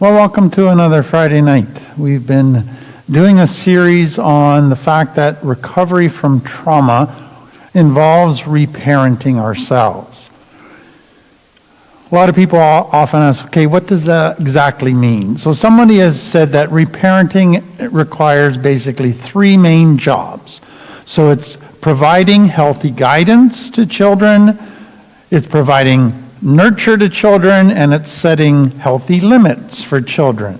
Well, welcome to another Friday night. We've been doing a series on the fact that recovery from trauma involves reparenting ourselves. A lot of people often ask, okay, what does that exactly mean? So somebody has said that reparenting requires basically three main jobs. So it's providing healthy guidance to children, it's providing nurture to children, and it's setting healthy limits for children.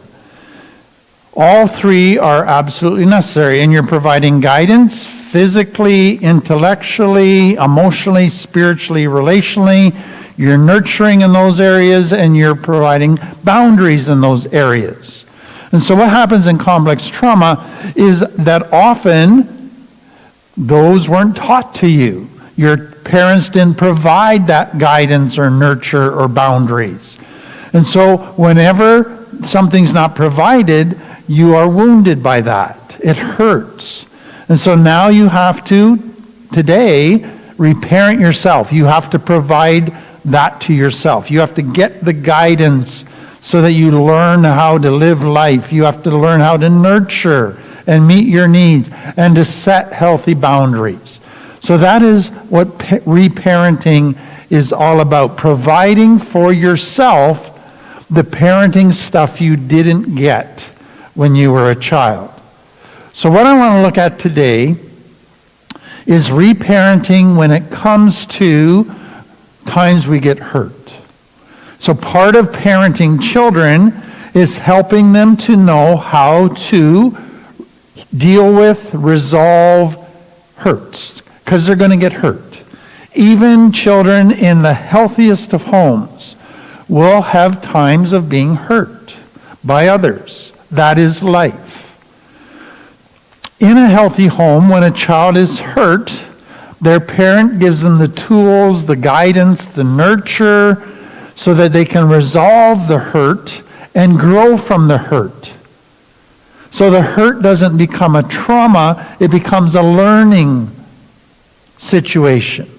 All three are absolutely necessary, and you're providing guidance physically, intellectually, emotionally, spiritually, relationally. You're nurturing in those areas, and you're providing boundaries in those areas. And so what happens in complex trauma is that often those weren't taught to you. Your parents didn't provide that guidance or nurture or boundaries. And so whenever something's not provided, you are wounded by that. It hurts. And so now you have to, today, reparent yourself. You have to provide that to yourself. You have to get the guidance so that you learn how to live life. You have to learn how to nurture and meet your needs and to set healthy boundaries. So that is what reparenting is all about, providing for yourself the parenting stuff you didn't get when you were a child. So what I want to look at today is reparenting when it comes to times we get hurt. So part of parenting children is helping them to know how to deal with, resolve hurts, because they're going to get hurt. Even children in the healthiest of homes will have times of being hurt by others. That is life. In a healthy home, when a child is hurt, their parent gives them the tools, the guidance, the nurture, so that they can resolve the hurt and grow from the hurt. So the hurt doesn't become a trauma, it becomes a learning situation.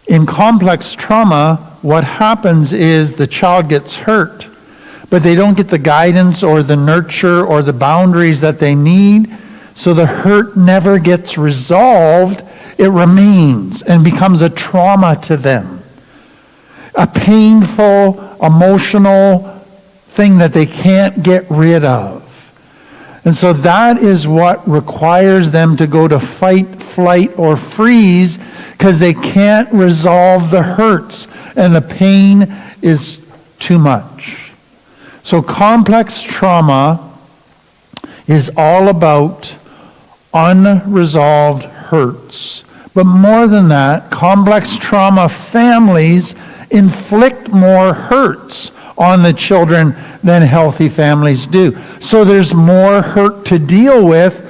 In complex trauma, what happens is the child gets hurt, but they don't get the guidance or the nurture or the boundaries that they need, so the hurt never gets resolved. It remains and becomes a trauma to them. A painful, emotional thing that they can't get rid of. And so that is what requires them to go to fight, flight, or freeze, because they can't resolve the hurts and the pain is too much. So complex trauma is all about unresolved hurts. But more than that, complex trauma families inflict more hurts on the children than healthy families do. So there's more hurt to deal with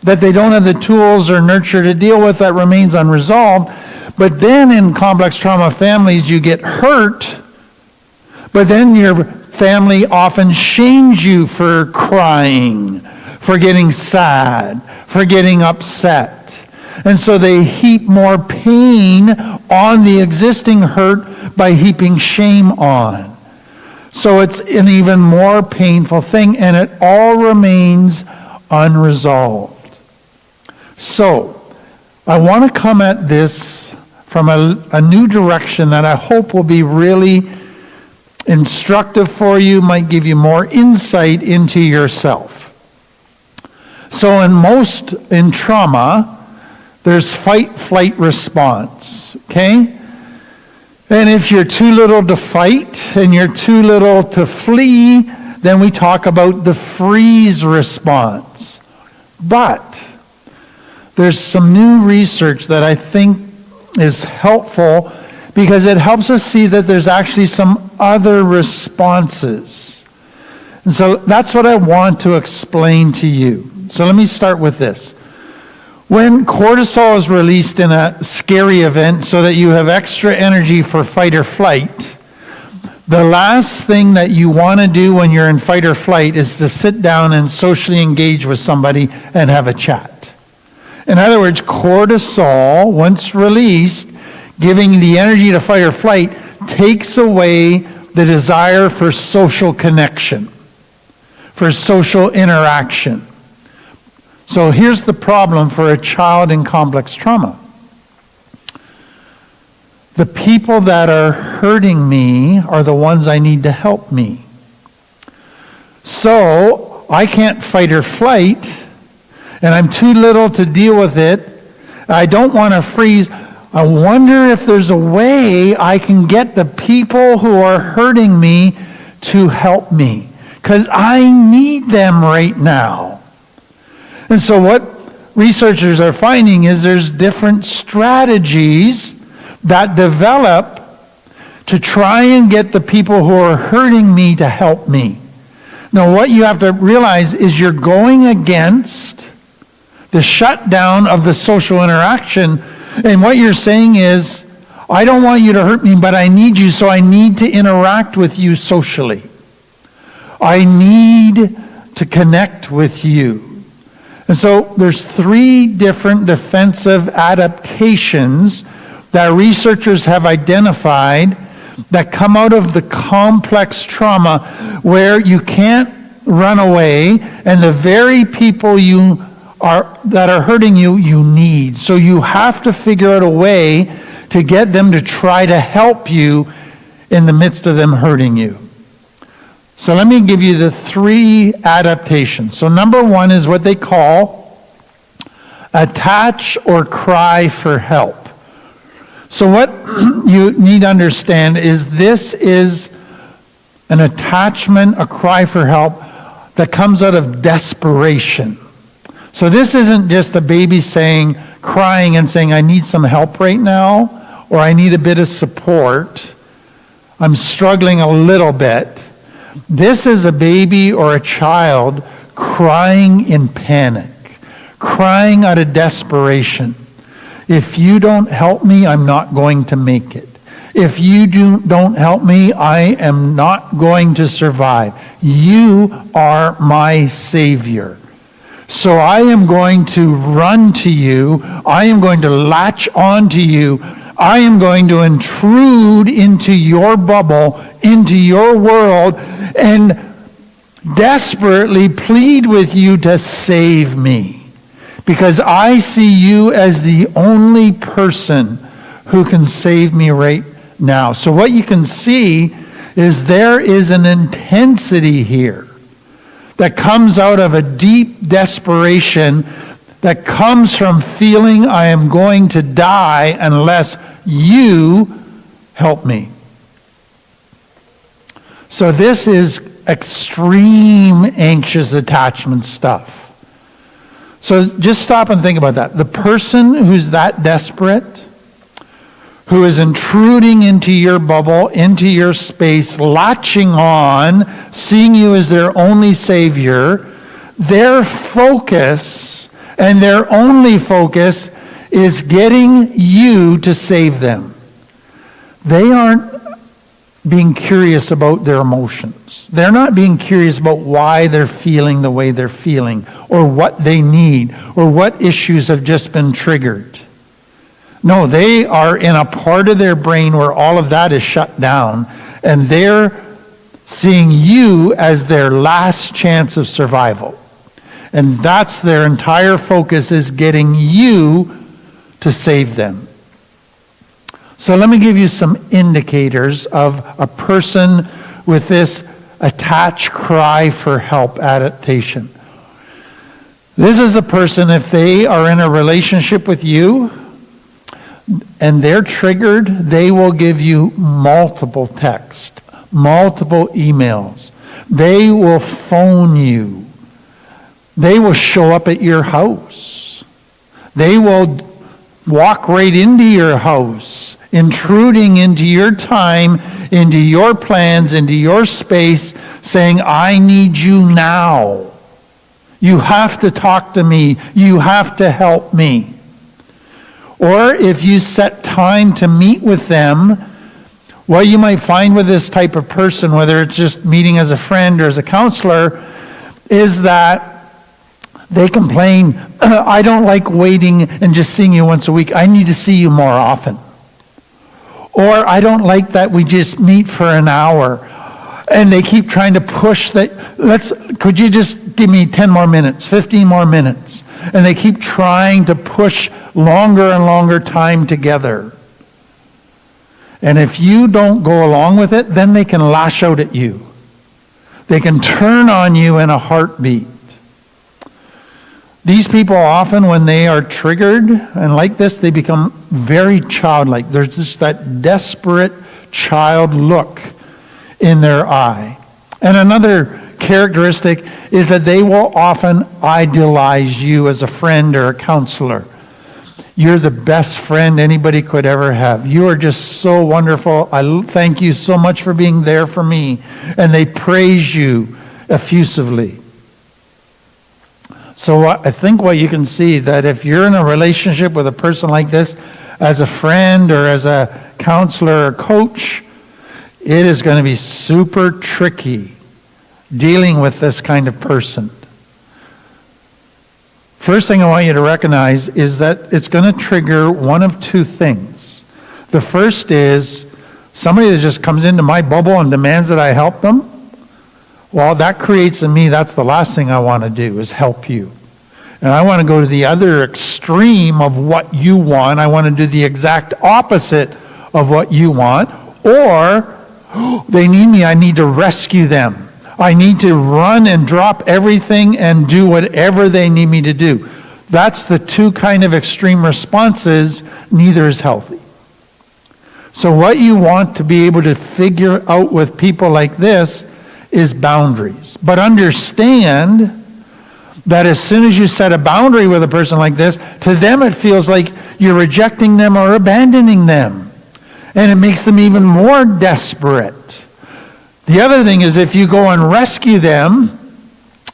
that they don't have the tools or nurture to deal with that remains unresolved. But then in complex trauma families, you get hurt, but then your family often shames you for crying, for getting sad, for getting upset. And so they heap more pain on the existing hurt by heaping shame on. So it's an even more painful thing, and it all remains unresolved. So I want to come at this from a new direction that I hope will be really instructive for you, might give you more insight into yourself. So in trauma, there's fight, flight, response, okay? And if you're too little to fight and you're too little to flee, then we talk about the freeze response. But there's some new research that I think is helpful because it helps us see that there's actually some other responses. And so that's what I want to explain to you. So let me start with this. When cortisol is released in a scary event so that you have extra energy for fight or flight, the last thing that you want to do when you're in fight or flight is to sit down and socially engage with somebody and have a chat. In other words, cortisol, once released, giving the energy to fight or flight, takes away the desire for social connection, for social interaction. So here's the problem for a child in complex trauma. The people that are hurting me are the ones I need to help me. So I can't fight or flight, and I'm too little to deal with it. I don't want to freeze. I wonder if there's a way I can get the people who are hurting me to help me, because I need them right now. And so what researchers are finding is there's different strategies that develop to try and get the people who are hurting me to help me. Now, what you have to realize is you're going against the shutdown of the social interaction, and what you're saying is, I don't want you to hurt me, but I need you, so I need to interact with you socially. I need to connect with you. And so there's 3 different defensive adaptations that researchers have identified that come out of the complex trauma where you can't run away, and the very people that are hurting you, you need. So you have to figure out a way to get them to try to help you in the midst of them hurting you. So let me give you the 3 adaptations. So number 1 is what they call attach or cry for help. So what you need to understand is this is an attachment, a cry for help that comes out of desperation. So this isn't just a baby crying and saying, I need some help right now, or I need a bit of support. I'm struggling a little bit. This is a baby or a child crying in panic, crying out of desperation. If you don't help me, I'm not going to make it. If you don't help me, I am not going to survive. You are my Savior. So I am going to run to you. I am going to latch on to you. I am going to intrude into your bubble, into your world, and desperately plead with you to save me. Because I see you as the only person who can save me right now. So what you can see is there is an intensity here that comes out of a deep desperation that comes from feeling I am going to die unless you help me. So this is extreme anxious attachment stuff. So just stop and think about that. The person who's that desperate, who is intruding into your bubble, into your space, latching on, seeing you as their only Savior, their focus and their only focus is getting you to save them. They aren't being curious about their emotions. They're not being curious about why they're feeling the way they're feeling, or what they need, or what issues have just been triggered. No, they are in a part of their brain where all of that is shut down, and they're seeing you as their last chance of survival. And that's their entire focus, is getting you to save them. So let me give you some indicators of a person with this attach, cry for help adaptation. This is a person, if they are in a relationship with you and they're triggered, they will give you multiple texts, multiple emails. They will phone you. They will show up at your house. They will walk right into your house, intruding into your time, into your plans, into your space, saying, I need you now. You have to talk to me. You have to help me. Or if you set time to meet with them, what you might find with this type of person, whether it's just meeting as a friend or as a counselor, is that they complain, I don't like waiting and just seeing you once a week. I need to see you more often. Or I don't like that we just meet for an hour. And they keep trying to push that, could you just give me 10 more minutes, 15 more minutes? And they keep trying to push longer and longer time together. And if you don't go along with it, then they can lash out at you. They can turn on you in a heartbeat. These people often, when they are triggered and like this, they become very childlike. There's just that desperate child look in their eye. And another characteristic is that they will often idealize you as a friend or a counselor. You're the best friend anybody could ever have. You are just so wonderful. I thank you so much for being there for me. And they praise you effusively. So I think what you can see, that if you're in a relationship with a person like this, as a friend or as a counselor or coach, it is going to be super tricky dealing with this kind of person. First thing I want you to recognize is that it's going to trigger one of two things. The first is somebody that just comes into my bubble and demands that I help them. Well, that creates in me, that's the last thing I want to do, is help you. And I want to go to the other extreme of what you want. I want to do the exact opposite of what you want. Or they need me, I need to rescue them. I need to run and drop everything and do whatever they need me to do. That's the two kind of extreme responses. Neither is healthy. So what you want to be able to figure out with people like this is boundaries. But understand that as soon as you set a boundary with a person like this, to them it feels like you're rejecting them or abandoning them. And it makes them even more desperate. The other thing is, if you go and rescue them,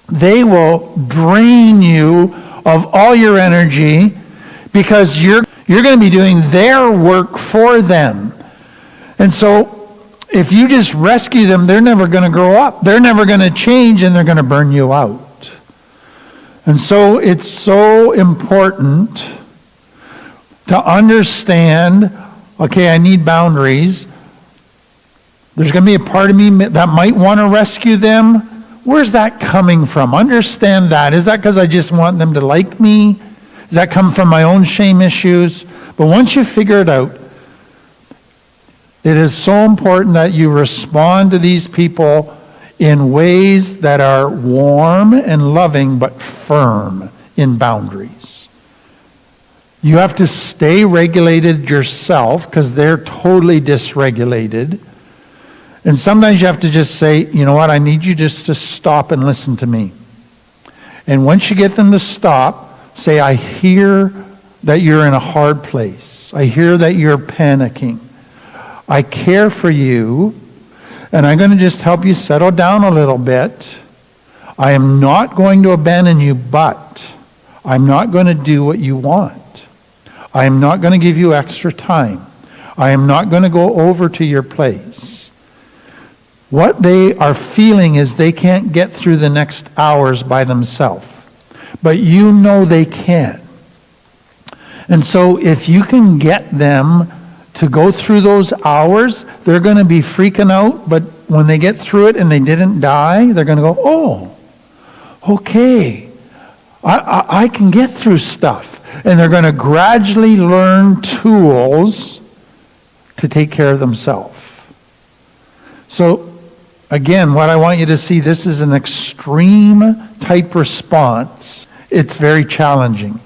they will drain you of all your energy because you're going to be doing their work for them. And so if you just rescue them, they're never going to grow up. They're never going to change, and they're going to burn you out. And so it's so important to understand, okay, I need boundaries. There's going to be a part of me that might want to rescue them. Where's that coming from? Understand that. Is that because I just want them to like me? Does that come from my own shame issues? But once you figure it out, it is so important that you respond to these people in ways that are warm and loving but firm in boundaries. You have to stay regulated yourself because they're totally dysregulated. And sometimes you have to just say, you know what, I need you just to stop and listen to me. And once you get them to stop, say, I hear that you're in a hard place. I hear that you're panicking. I care for you, and I'm going to just help you settle down a little bit. I am not going to abandon you, but I'm not going to do what you want. I am not going to give you extra time. I am not going to go over to your place. What they are feeling is they can't get through the next hours by themselves. But you know they can. And so if you can get them to go through those hours, they're going to be freaking out. But when they get through it and they didn't die, they're going to go, oh, okay, I can get through stuff. And they're going to gradually learn tools to take care of themselves. So, again, what I want you to see, this is an extreme type response. It's very challenging.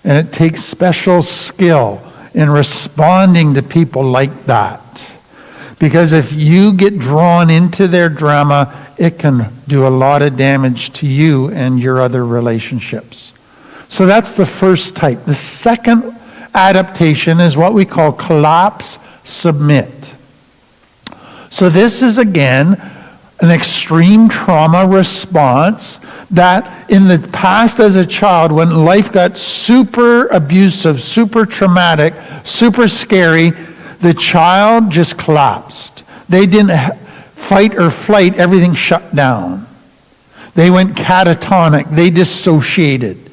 And it takes special skill in responding to people like that. Because if you get drawn into their drama, it can do a lot of damage to you and your other relationships. So that's the first type. The second adaptation is what we call collapse, submit. So this is, again, an extreme trauma response that in the past as a child, when life got super abusive, super traumatic, super scary, the child just collapsed. They didn't fight or flight, everything shut down. They went catatonic, they dissociated.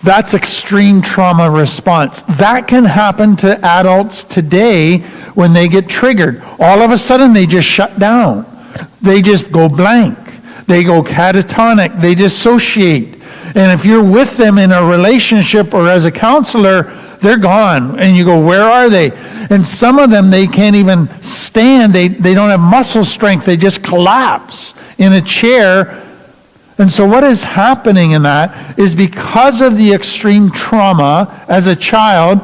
That's extreme trauma response. That can happen to adults today when they get triggered. All of a sudden, they just shut down. They just go blank. They go catatonic. They dissociate. And if you're with them in a relationship or as a counselor, they're gone. And you go, where are they? And some of them, they can't even stand. They don't have muscle strength. They just collapse in a chair. And so what is happening in that is because of the extreme trauma as a child,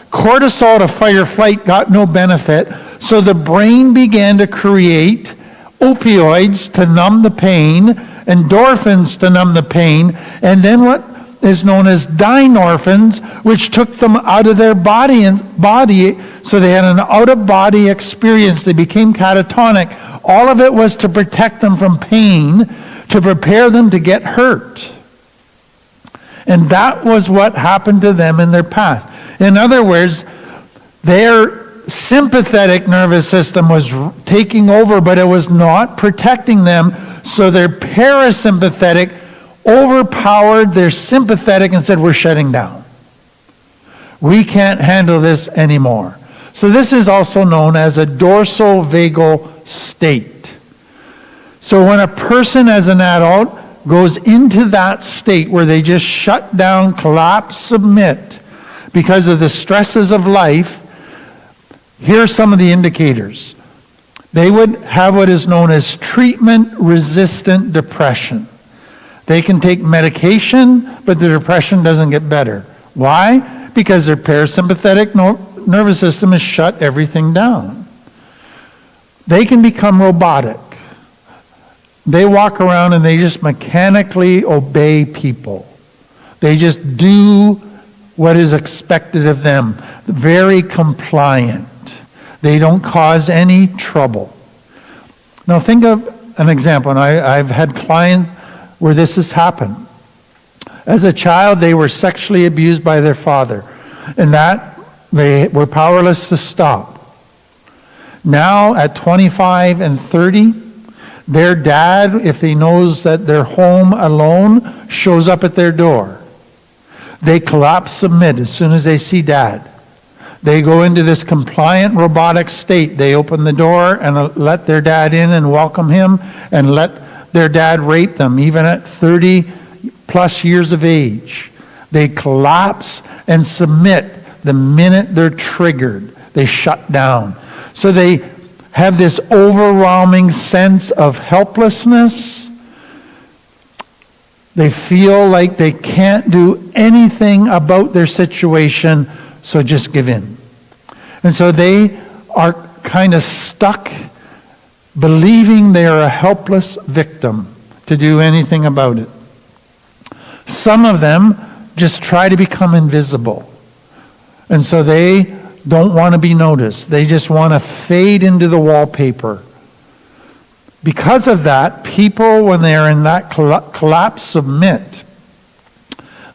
cortisol to fight or flight got no benefit. So the brain began to create opioids to numb the pain, endorphins to numb the pain, and then what is known as dynorphins, which took them out of their body, so they had an out-of-body experience. They became catatonic. All of it was to protect them from pain, to prepare them to get hurt. And that was what happened to them in their past. In other words, their sympathetic nervous system was taking over, but it was not protecting them, so their parasympathetic overpowered their sympathetic and said, we're shutting down. We can't handle this anymore. So this is also known as a dorsal vagal state. So when a person as an adult goes into that state where they just shut down, collapse, submit because of the stresses of life, here are some of the indicators. They would have what is known as treatment-resistant depression. They can take medication, but the depression doesn't get better. Why? Because their parasympathetic nervous system has shut everything down. They can become robotic. They walk around and they just mechanically obey people. They just do what is expected of them. Very compliant. They don't cause any trouble. Now think of an example, and I've had clients where this has happened. As a child, they were sexually abused by their father, and that they were powerless to stop. Now, at 25 and 30, their dad, if he knows that they're home alone, shows up at their door. They collapse, submit as soon as they see dad. They go into this compliant robotic state. They open the door and let their dad in and welcome him and let their dad rape them, even at 30 plus years of age. They collapse and submit the minute they're triggered. They shut down. So they have this overwhelming sense of helplessness. They feel like they can't do anything about their situation, so just give in. And so they are kind of stuck believing they are a helpless victim to do anything about it. Some of them just try to become invisible. And so they don't want to be noticed. They just want to fade into the wallpaper. Because of that, people, when they are in that collapse, submit.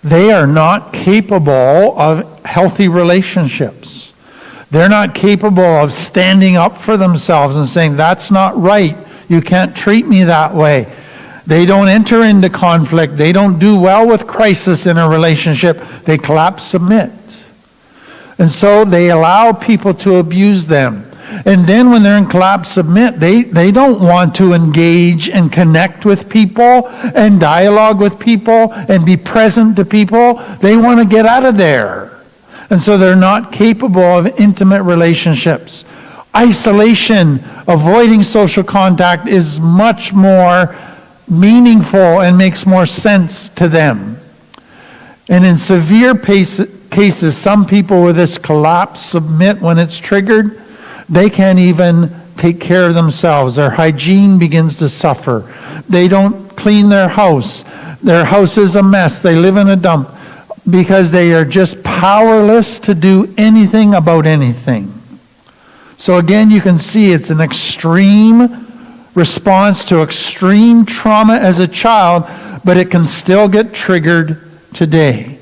They are not capable of healthy relationships. They're not capable of standing up for themselves and saying, that's not right. You can't treat me that way. They don't enter into conflict. They don't do well with crisis in a relationship. They collapse, submit. And so they allow people to abuse them. And then when they're in collapse, submit, they don't want to engage and connect with people and dialogue with people and be present to people. They want to get out of there. And so they're not capable of intimate relationships. Isolation, avoiding social contact is much more meaningful and makes more sense to them. And in severe cases, some people with this collapse submit when it's triggered. They can't even take care of themselves. Their hygiene begins to suffer. They don't clean their house. Their house is a mess. They live in a dump because they are just powerless to do anything about anything. So again, you can see it's an extreme response to extreme trauma as a child, but it can still get triggered today.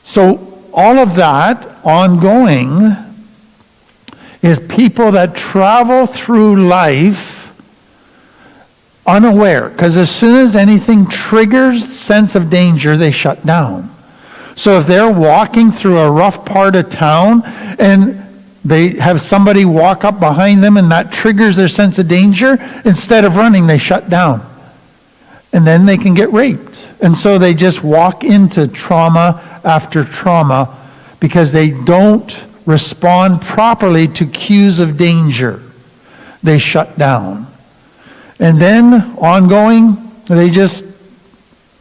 So all of that ongoing is people that travel through life unaware, because as soon as anything triggers sense of danger, they shut down. So if they're walking through a rough part of town and they have somebody walk up behind them and that triggers their sense of danger, instead of running, they shut down. And then they can get raped. And so they just walk into trauma after trauma because they don't respond properly to cues of danger. They shut down. And then, ongoing, they just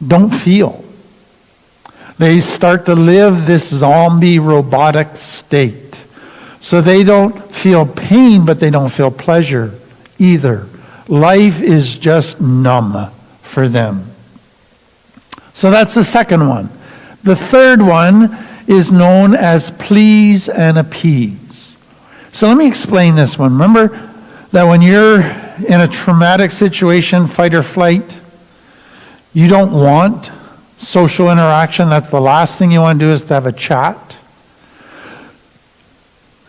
don't feel. They start to live this zombie robotic state. So they don't feel pain, but they don't feel pleasure either. Life is just numb for them. So that's the second one. The third one is known as please and appease. So let me explain this one. Remember that when you're in a traumatic situation, fight or flight, you don't want social interaction. That's the last thing you want to do, is to have a chat.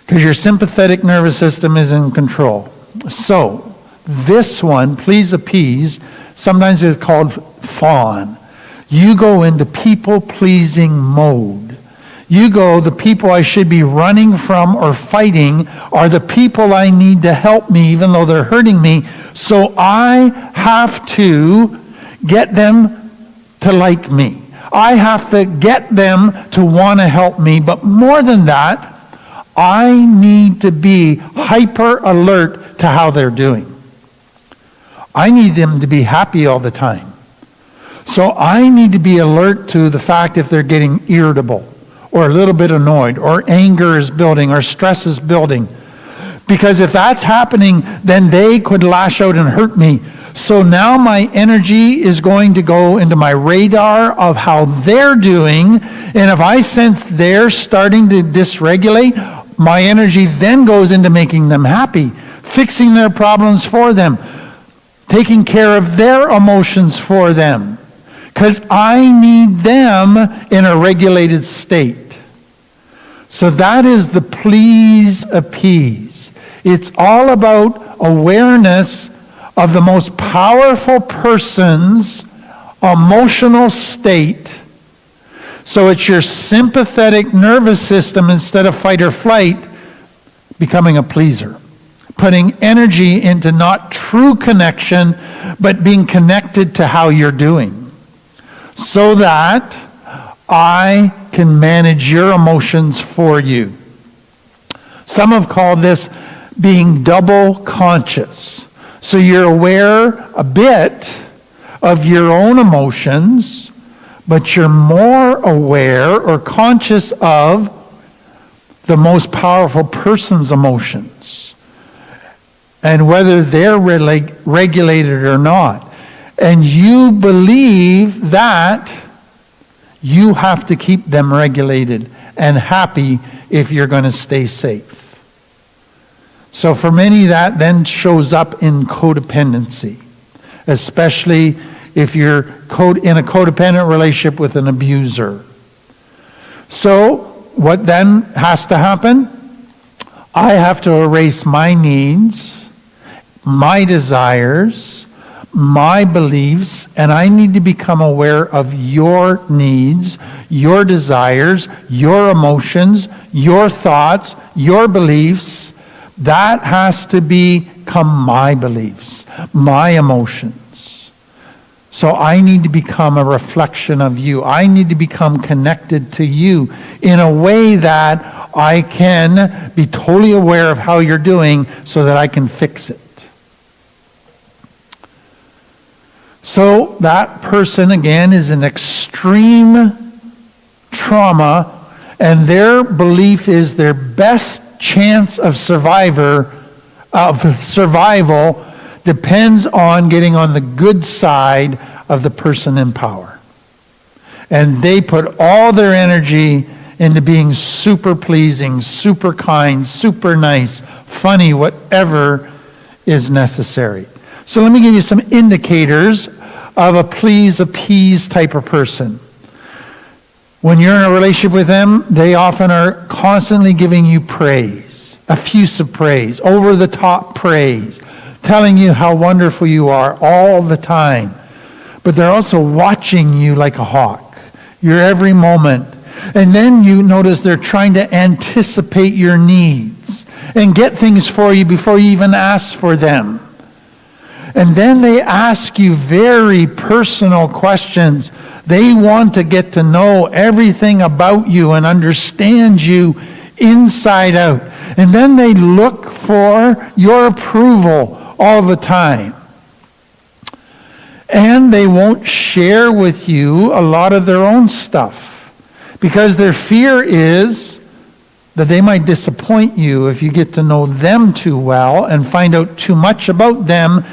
Because your sympathetic nervous system is in control. So, this one, please appease, sometimes it's called fawn. You go into people-pleasing mode. You go, the people I should be running from or fighting are the people I need to help me, even though they're hurting me. So I have to get them to like me. I have to get them to want to help me. But more than that, I need to be hyper alert to how they're doing. I need them to be happy all the time. So I need to be alert to the fact if they're getting irritable or a little bit annoyed or anger is building or stress is building. Because if that's happening, then they could lash out and hurt me. So now my energy is going to go into my radar of how they're doing. And if I sense they're starting to dysregulate, my energy then goes into making them happy, fixing their problems for them, taking care of their emotions for them. Because I need them in a regulated state. So that is the please appease. It's all about awareness of the most powerful person's emotional state. So it's your sympathetic nervous system, instead of fight or flight, becoming a pleaser. Putting energy into not true connection, but being connected to how you're doing. So that I can manage your emotions for you. Some have called this being double conscious. So you're aware a bit of your own emotions, but you're more aware or conscious of the most powerful person's emotions and whether they're regulated or not. And you believe that you have to keep them regulated and happy if you're going to stay safe. So for many, that then shows up in codependency, especially if you're in a codependent relationship with an abuser. So what then has to happen? I have to erase my needs, my desires, my beliefs, and I need to become aware of your needs, your desires, your emotions, your thoughts, your beliefs. That has to become my beliefs, my emotions. So I need to become a reflection of you. I need to become connected to you in a way that I can be totally aware of how you're doing so that I can fix it. So that person, again, is in extreme trauma, and their belief is their best chance of survival depends on getting on the good side of the person in power. And they put all their energy into being super pleasing, super kind, super nice, funny, whatever is necessary. So let me give you some indicators of a please, appease type of person. When you're in a relationship with them, they often are constantly giving you praise, effusive praise, over-the-top praise, telling you how wonderful you are all the time. But they're also watching you like a hawk, your every moment. And then you notice they're trying to anticipate your needs and get things for you before you even ask for them. And then they ask you very personal questions. They want to get to know everything about you and understand you inside out. And then they look for your approval all the time. And they won't share with you a lot of their own stuff, because their fear is that they might disappoint you if you get to know them too well and find out too much about them,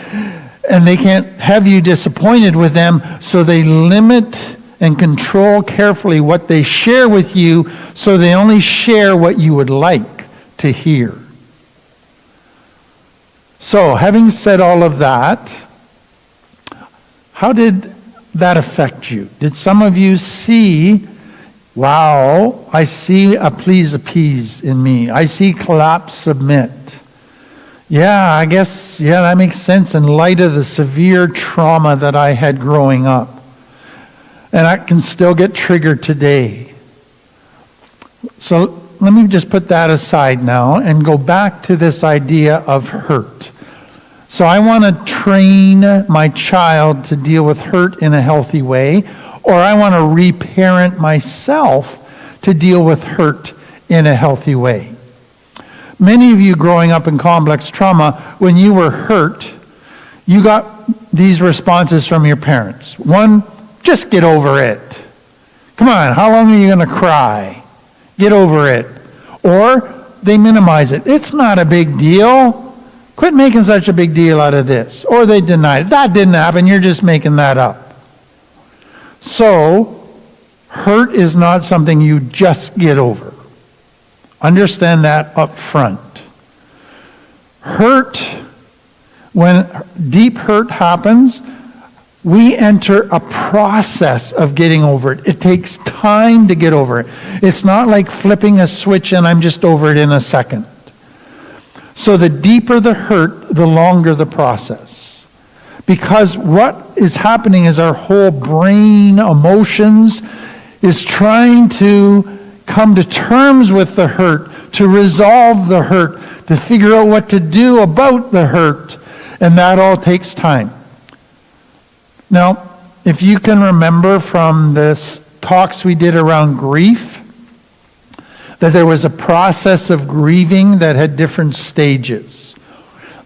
and they can't have you disappointed with them, so they limit and control carefully what they share with you, so they only share what you would like to hear. So, having said all of that, how did that affect you? Did some of you see, wow, I see a please, appease in me. I see collapse, submit. Yeah, I guess, that makes sense in light of the severe trauma that I had growing up. And I can still get triggered today. So let me just put that aside now and go back to this idea of hurt. So I want to train my child to deal with hurt in a healthy way, or I want to reparent myself to deal with hurt in a healthy way. Many of you growing up in complex trauma, when you were hurt, you got these responses from your parents. One, just get over it. Come on, how long are you going to cry? Get over it. Or they minimize it. It's not a big deal. Quit making such a big deal out of this. Or they deny it. That didn't happen. You're just making that up. So, hurt is not something you just get over. Understand that up front. Hurt, when deep hurt happens, we enter a process of getting over it. It takes time to get over it. It's not like flipping a switch and I'm just over it in a second. So the deeper the hurt, the longer the process. Because what is happening is our whole brain, emotions, is trying to come to terms with the hurt, to resolve the hurt, to figure out what to do about the hurt. And that all takes time. Now, if you can remember from the talks we did around grief, that there was a process of grieving that had different stages.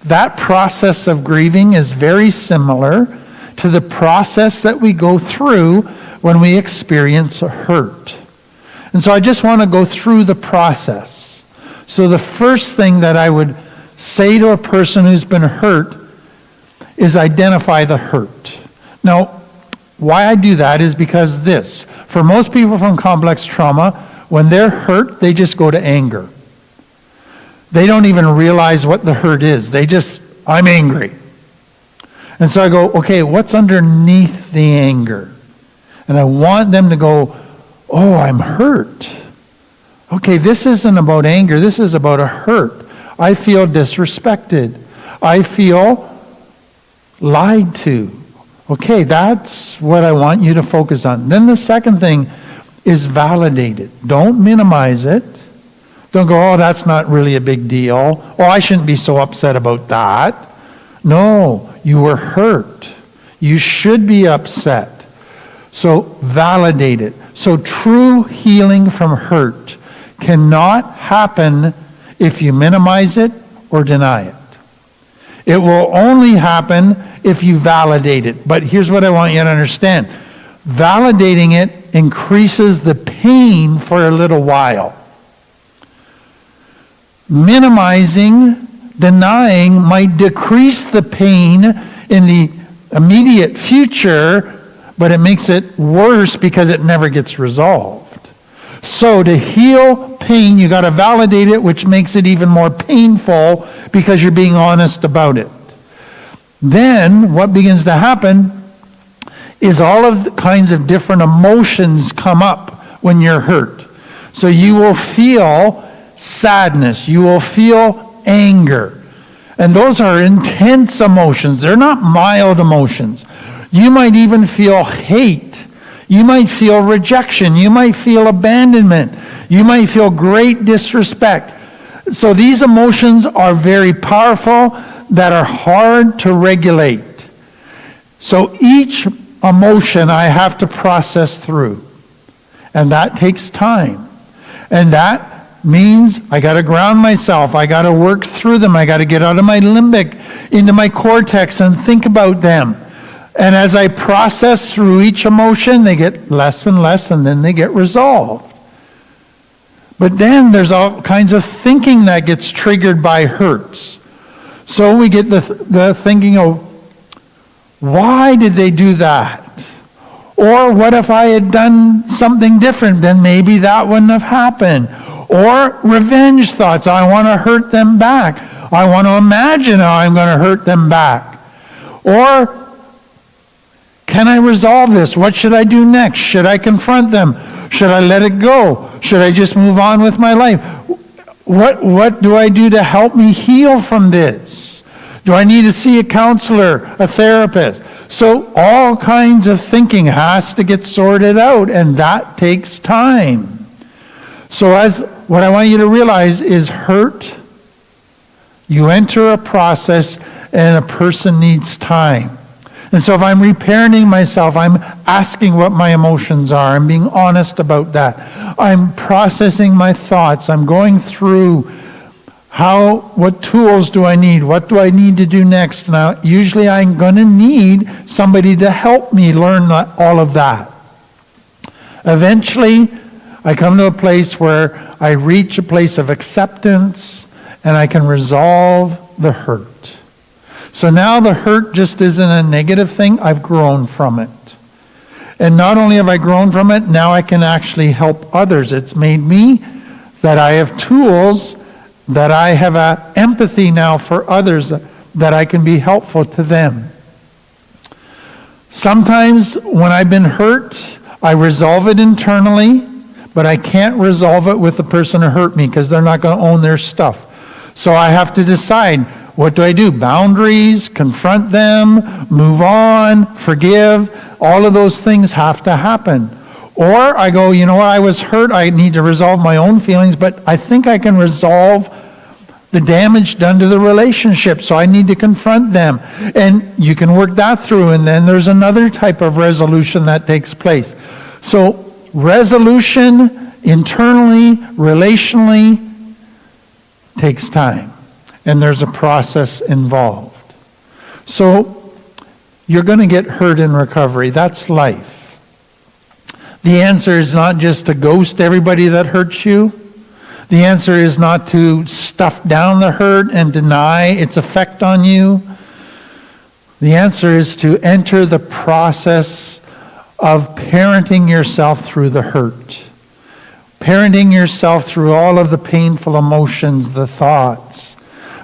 That process of grieving is very similar to the process that we go through when we experience a hurt. And so I just want to go through the process. So the first thing that I would say to a person who's been hurt is identify the hurt. Now, why I do that is because this. For most people from complex trauma, when they're hurt, they just go to anger. They don't even realize what the hurt is. They just, I'm angry. And so I go, okay, what's underneath the anger? And I want them to go, oh, I'm hurt. Okay, this isn't about anger. This is about a hurt. I feel disrespected. I feel lied to. Okay, that's what I want you to focus on. Then the second thing is validate it. Don't minimize it. Don't go, oh, that's not really a big deal. Oh, I shouldn't be so upset about that. No, you were hurt. You should be upset. So validate it. So true healing from hurt cannot happen if you minimize it or deny it. It will only happen if you validate it. But here's what I want you to understand. Validating it increases the pain for a little while. Minimizing, denying might decrease the pain in the immediate future, but it makes it worse because it never gets resolved. So to heal pain, you got to validate it, which makes it even more painful because you're being honest about it. Then what begins to happen is all of the kinds of different emotions come up when you're hurt. So you will feel sadness, you will feel anger, And those are intense emotions. They're not mild emotions. You might even feel hate. You might feel rejection. You might feel abandonment. You might feel great disrespect. So these emotions are very powerful that are hard to regulate. So each emotion I have to process through. And that takes time. And that means I got to ground myself. I got to work through them. I got to get out of my limbic into my cortex and think about them. And as I process through each emotion, they get less and less, and then they get resolved. But then there's all kinds of thinking that gets triggered by hurts. So we get the thinking of, why did they do that? Or what if I had done something different? Then maybe that wouldn't have happened. Or revenge thoughts. I want to hurt them back. I want to imagine how I'm going to hurt them back. Or, can I resolve this? What should I do next? Should I confront them? Should I let it go? Should I just move on with my life? What do I do to help me heal from this? Do I need to see a counselor, a therapist? So all kinds of thinking has to get sorted out, and that takes time. So what I want you to realize is hurt. You enter a process, and a person needs time. And so if I'm reparenting myself, I'm asking what my emotions are. I'm being honest about that. I'm processing my thoughts. I'm going through what tools do I need? What do I need to do next? Now, usually I'm going to need somebody to help me learn all of that. Eventually, I come to a place where I reach a place of acceptance and I can resolve the hurt. So now the hurt just isn't a negative thing. I've grown from it. And not only have I grown from it, now I can actually help others. It's made me that I have tools, that I have empathy now for others, that I can be helpful to them. Sometimes when I've been hurt, I resolve it internally, but I can't resolve it with the person who hurt me because they're not going to own their stuff. So I have to decide, what do I do? Boundaries, confront them, move on, forgive. All of those things have to happen. Or I go, you know what, I was hurt. I need to resolve my own feelings, but I think I can resolve the damage done to the relationship, so I need to confront them. And you can work that through, and then there's another type of resolution that takes place. So resolution internally, relationally, takes time. And there's a process involved. So you're going to get hurt in recovery. That's life. The answer is not just to ghost everybody that hurts you. The answer is not to stuff down the hurt and deny its effect on you. The answer is to enter the process of parenting yourself through the hurt. Parenting yourself through all of the painful emotions, the thoughts.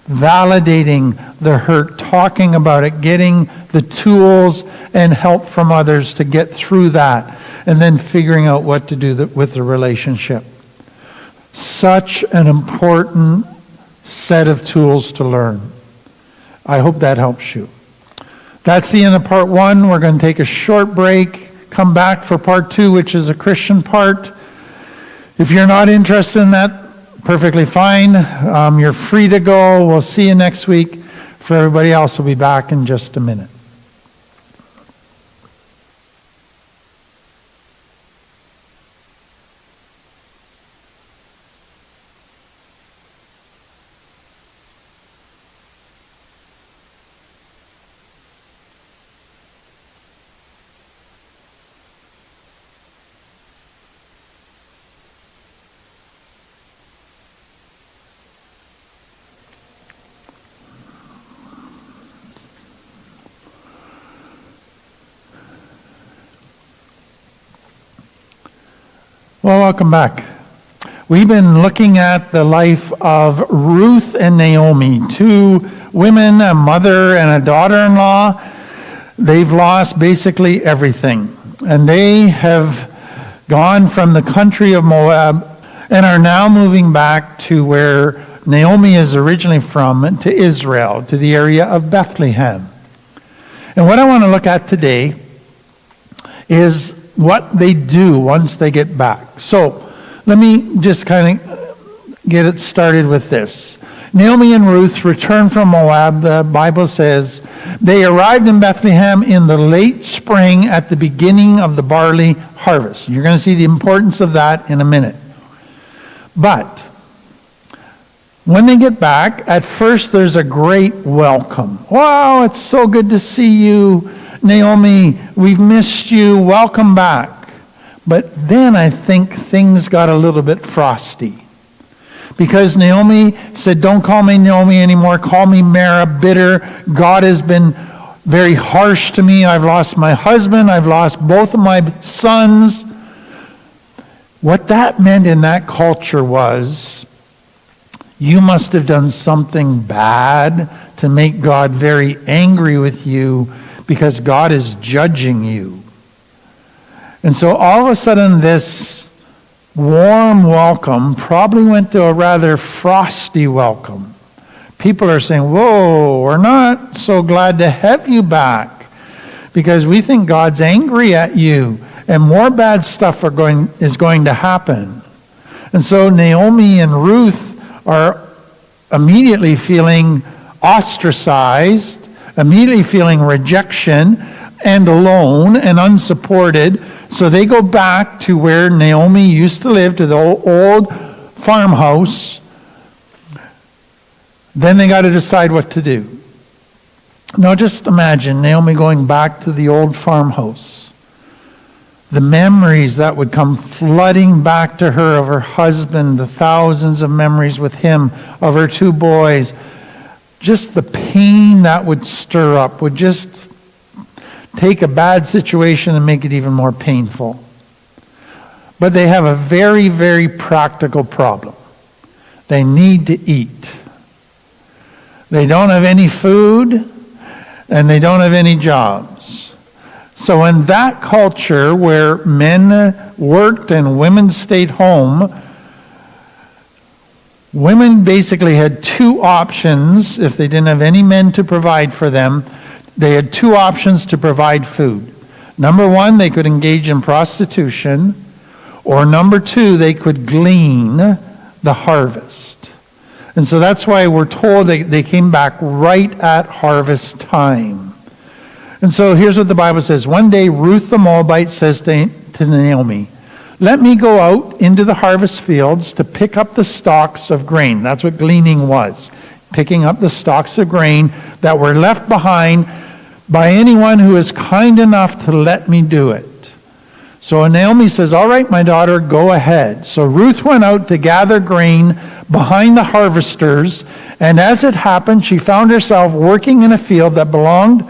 Validating the hurt, talking about it, getting the tools and help from others to get through that, and then figuring out what to do with the relationship. Such an important set of tools to learn. I hope that helps you. That's the end of part one. We're going to take a short break, come back for part two, which is a Christian part. If you're not interested in that, perfectly fine. You're free to go. We'll see you next week. For everybody else, we'll be back in just a minute. Well, welcome back. We've been looking at the life of Ruth and Naomi, two women, a mother and a daughter-in-law. They've lost basically everything. And they have gone from the country of Moab and are now moving back to where Naomi is originally from, to Israel, to the area of Bethlehem. And what I want to look at today is what they do once they get back. So let me just kind of get it started with this. Naomi and Ruth returned from Moab. The Bible says they arrived in Bethlehem in the late spring at the beginning of the barley harvest. You're going to see the importance of that in a minute. But when they get back, at first there's a great welcome. Wow, it's so good to see you, Naomi. We've missed you. Welcome back. But then I think things got a little bit frosty. Because Naomi said, don't call me Naomi anymore. Call me Mara, bitter. God has been very harsh to me. I've lost my husband. I've lost both of my sons. What that meant in that culture was, you must have done something bad to make God very angry with you because God is judging you. And so all of a sudden this warm welcome probably went to a rather frosty welcome. People are saying, whoa, we're not so glad to have you back because we think God's angry at you and more bad stuff is going to happen. And so Naomi and Ruth are immediately feeling ostracized, immediately feeling rejection and alone and unsupported. So they go back to where Naomi used to live, to the old farmhouse. Then they got to decide what to do. Now just imagine Naomi going back to the old farmhouse. The memories that would come flooding back to her of her husband, the thousands of memories with him, of her two boys. Just the pain that would stir up would just take a bad situation and make it even more painful. But they have a very, very practical problem. They need to eat. They don't have any food, and they don't have any jobs. So in that culture where men worked and women stayed home, women basically had two options if they didn't have any men to provide for them. They had two options to provide food. Number one, they could engage in prostitution, or number two, they could glean the harvest. And so that's why we're told they came back right at harvest time. And so here's what the Bible says. One day, Ruth the Moabite says to Naomi, let me go out into the harvest fields to pick up the stalks of grain. That's what gleaning was. Picking up the stalks of grain that were left behind by anyone who is kind enough to let me do it. So Naomi says, all right, my daughter, go ahead. So Ruth went out to gather grain behind the harvesters, and as it happened, she found herself working in a field that belonged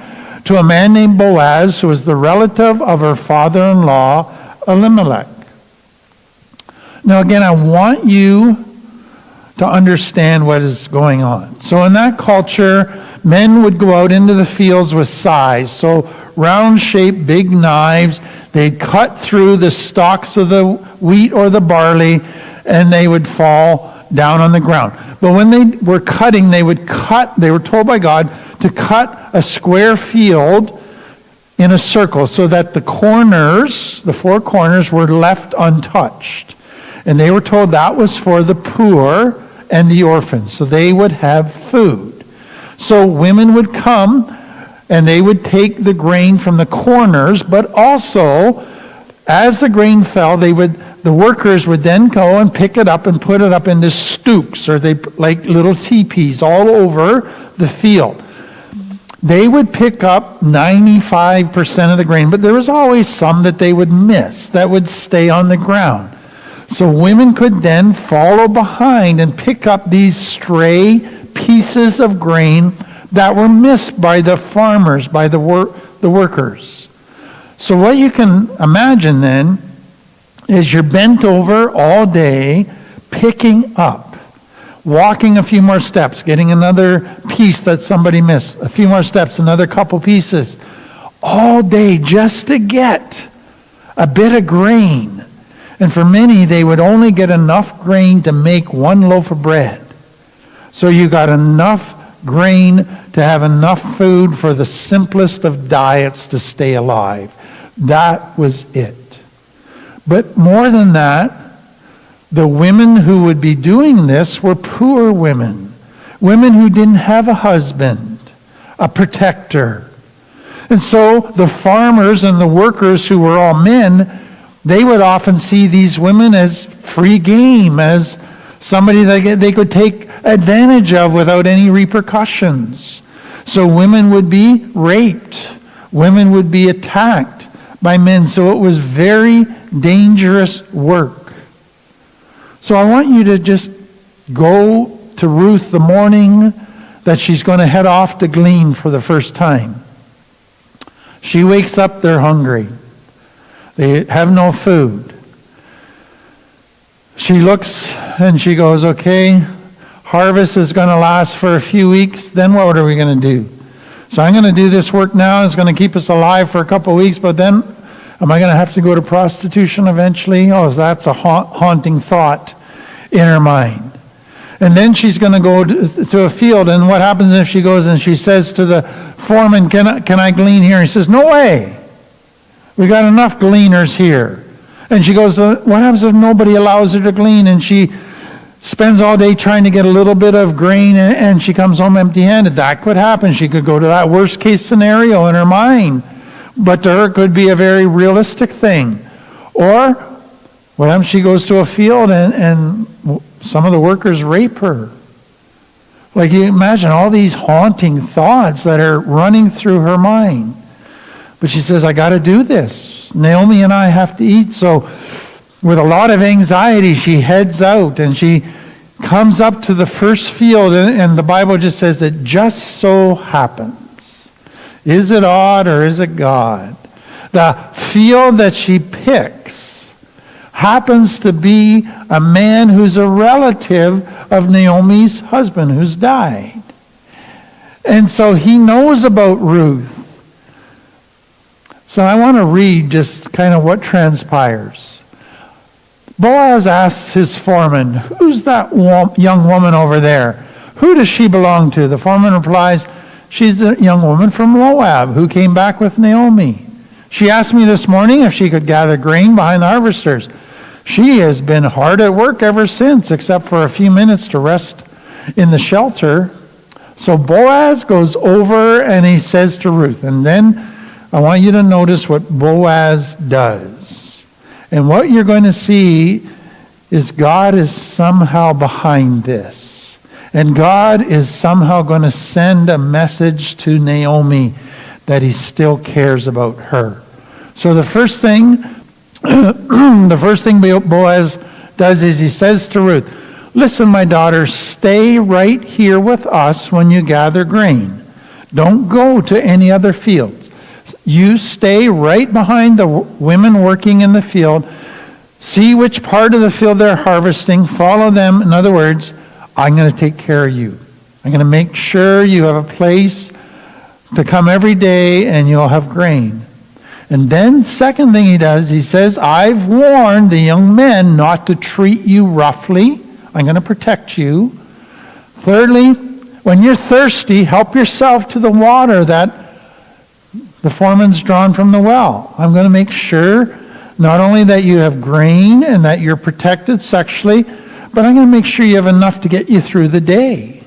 to a man named Boaz, who was the relative of her father-in-law, Elimelech. Now again, I want you to understand what is going on. So in that culture, men would go out into the fields with scythes, so round-shaped big knives. They'd cut through the stalks of the wheat or the barley, and they would fall down on the ground. But when they were cutting, they were told by God to cut a square field in a circle so that the corners, the four corners, were left untouched. And they were told that was for the poor and the orphans, so they would have food. So women would come and they would take the grain from the corners, but also as the grain fell, the workers would then go and pick it up and put it up into stooks, or like little teepees all over the field. They would pick up 95% of the grain, but there was always some that they would miss that would stay on the ground. So women could then follow behind and pick up these stray pieces of grain that were missed by the farmers, by the workers. So what you can imagine then is you're bent over all day picking up, walking a few more steps, getting another piece that somebody missed, a few more steps, another couple pieces, all day just to get a bit of grain. And for many, they would only get enough grain to make one loaf of bread. So you got enough grain to have enough food for the simplest of diets to stay alive. That was it. But more than that, the women who would be doing this were poor women. Women who didn't have a husband, a protector. And so the farmers and the workers who were all men, they would often see these women as free game, as somebody that they could take advantage of without any repercussions. So women would be raped. Women would be attacked by men. So it was very dangerous work. So I want you to just go to Ruth the morning that she's going to head off to glean for the first time. She wakes up, they're hungry. They have no food. She looks and she goes, okay, harvest is going to last for a few weeks. Then what are we going to do? So I'm going to do this work now. It's going to keep us alive for a couple of weeks, but then am I going to have to go to prostitution eventually? Oh, that's a haunting thought in her mind. And then she's going to go to a field, and what happens if she goes and she says to the foreman, can I glean here? He says, no way. We got enough gleaners here. And she goes, what happens if nobody allows her to glean? And she spends all day trying to get a little bit of grain, and she comes home empty-handed. That could happen. She could go to that worst-case scenario in her mind. But to her, it could be a very realistic thing. Or what happens if she goes to a field and some of the workers rape her? Like, you imagine all these haunting thoughts that are running through her mind. But she says, I got to do this. Naomi and I have to eat. So with a lot of anxiety, she heads out and she comes up to the first field, and the Bible just says it just so happens. Is it odd or is it God? The field that she picks happens to be a man who's a relative of Naomi's husband who's died. And so he knows about Ruth. So I want to read just kind of what transpires. Boaz asks his foreman, who's that young woman over there? Who does she belong to? The foreman replies, she's a young woman from Moab who came back with Naomi. She asked me this morning if she could gather grain behind the harvesters. She has been hard at work ever since, except for a few minutes to rest in the shelter. So Boaz goes over and he says to Ruth, and then I want you to notice what Boaz does. And what you're going to see is God is somehow behind this. And God is somehow going to send a message to Naomi that he still cares about her. So the first thing Boaz does is he says to Ruth, listen, my daughter, stay right here with us when you gather grain. Don't go to any other fields. You stay right behind the women working in the field. See which part of the field they're harvesting. Follow them. In other words, I'm going to take care of you. I'm going to make sure you have a place to come every day and you'll have grain. And then second thing he does, he says, I've warned the young men not to treat you roughly. I'm going to protect you. Thirdly, when you're thirsty, help yourself to the water that the foreman's drawn from the well. I'm going to make sure not only that you have grain and that you're protected sexually, but I'm going to make sure you have enough to get you through the day.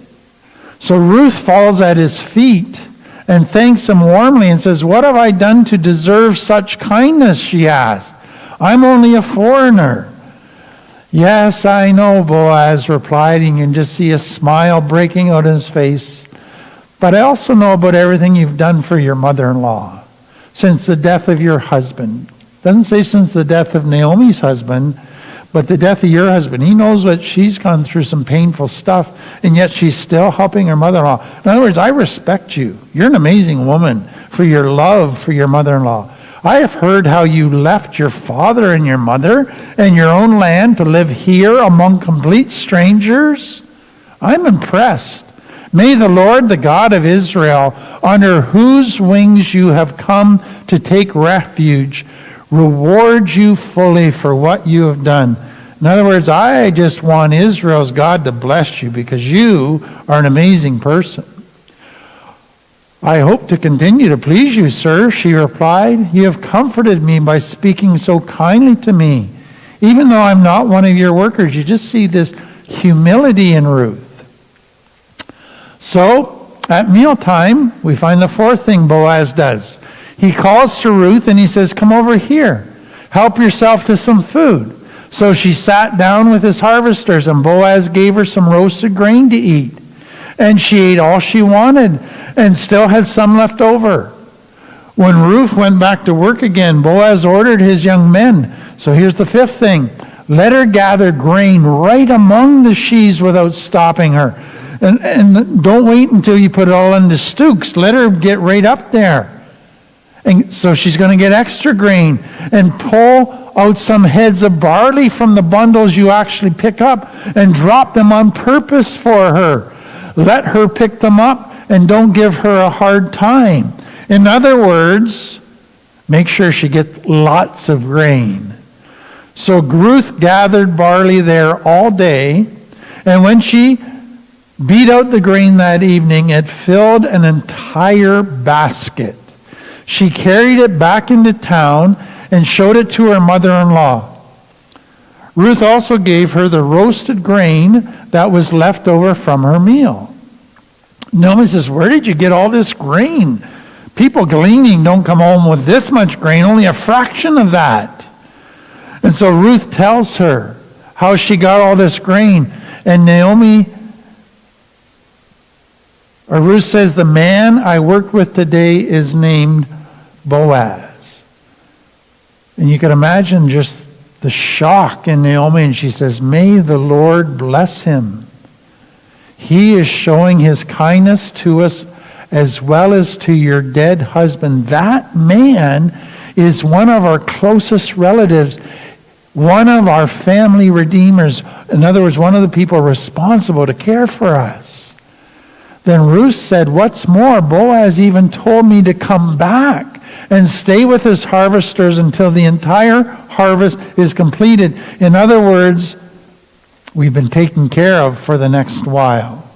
So Ruth falls at his feet and thanks him warmly and says, what have I done to deserve such kindness, she asked. I'm only a foreigner. Yes, I know, Boaz replied, and you can just see a smile breaking out in his face. But I also know about everything you've done for your mother-in-law since the death of your husband. It doesn't say since the death of Naomi's husband, but the death of your husband. He knows that she's gone through some painful stuff, and yet she's still helping her mother-in-law. In other words, I respect you. You're an amazing woman for your love for your mother-in-law. I have heard how you left your father and your mother and your own land to live here among complete strangers. I'm impressed. May the Lord, the God of Israel, under whose wings you have come to take refuge, reward you fully for what you have done. In other words, I just want Israel's God to bless you because you are an amazing person. I hope to continue to please you, sir, she replied. You have comforted me by speaking so kindly to me. Even though I'm not one of your workers, you just see this humility in Ruth. So, at mealtime, we find the fourth thing Boaz does. He calls to Ruth and he says, come over here. Help yourself to some food. So she sat down with his harvesters, and Boaz gave her some roasted grain to eat. And she ate all she wanted and still had some left over. When Ruth went back to work again, Boaz ordered his young men. So here's the fifth thing. Let her gather grain right among the sheaves without stopping her. And don't wait until you put it all into stooks. Let her get right up there. And so she's going to get extra grain. And pull out some heads of barley from the bundles you actually pick up and drop them on purpose for her. Let her pick them up and don't give her a hard time. In other words, make sure she gets lots of grain. So Ruth gathered barley there all day, and when she beat out the grain that evening, it filled an entire basket. She carried it back into town and showed it to her mother-in-law. Ruth also gave her the roasted grain that was left over from her meal. Naomi says, where did you get all this grain? People gleaning don't come home with this much grain, only a fraction of that. And so Ruth tells her how she got all this grain. And Ruth says, the man I worked with today is named Boaz. And you can imagine just the shock in Naomi. And she says, may the Lord bless him. He is showing his kindness to us as well as to your dead husband. That man is one of our closest relatives, one of our family redeemers. In other words, one of the people responsible to care for us. Then Ruth said, what's more, Boaz even told me to come back and stay with his harvesters until the entire harvest is completed. In other words, we've been taken care of for the next while.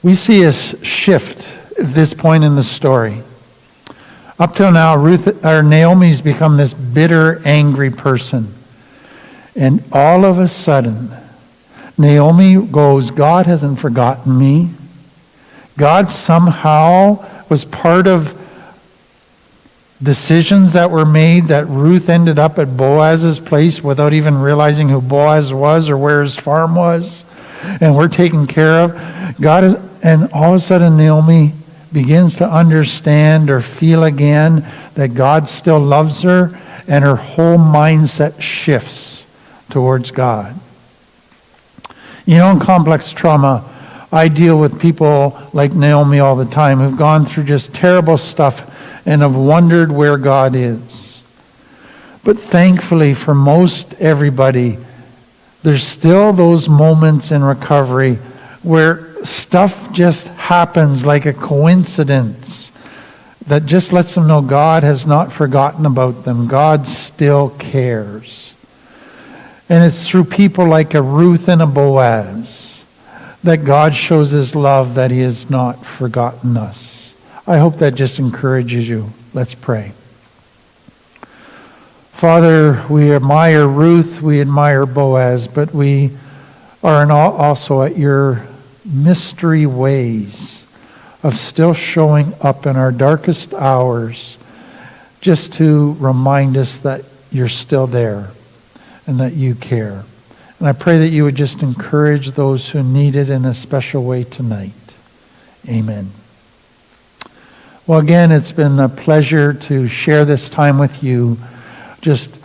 We see a shift at this point in the story. Up till now, Naomi's become this bitter, angry person. And all of a sudden, Naomi goes, God hasn't forgotten me. God somehow was part of decisions that were made that Ruth ended up at Boaz's place without even realizing who Boaz was or where his farm was. And we're taken care of. And all of a sudden Naomi begins to understand or feel again that God still loves her, and her whole mindset shifts towards God. You know, in complex trauma, I deal with people like Naomi all the time who've gone through just terrible stuff and have wondered where God is. But thankfully for most everybody, there's still those moments in recovery where stuff just happens like a coincidence that just lets them know God has not forgotten about them. God still cares. And it's through people like a Ruth and a Boaz that God shows his love, that he has not forgotten us. I hope that just encourages you. Let's pray. Father, we admire Ruth, we admire Boaz, but we are in awe also at your mystery ways of still showing up in our darkest hours just to remind us that you're still there and that you care. And I pray that you would just encourage those who need it in a special way tonight. Amen. Well, again, it's been a pleasure to share this time with you. Just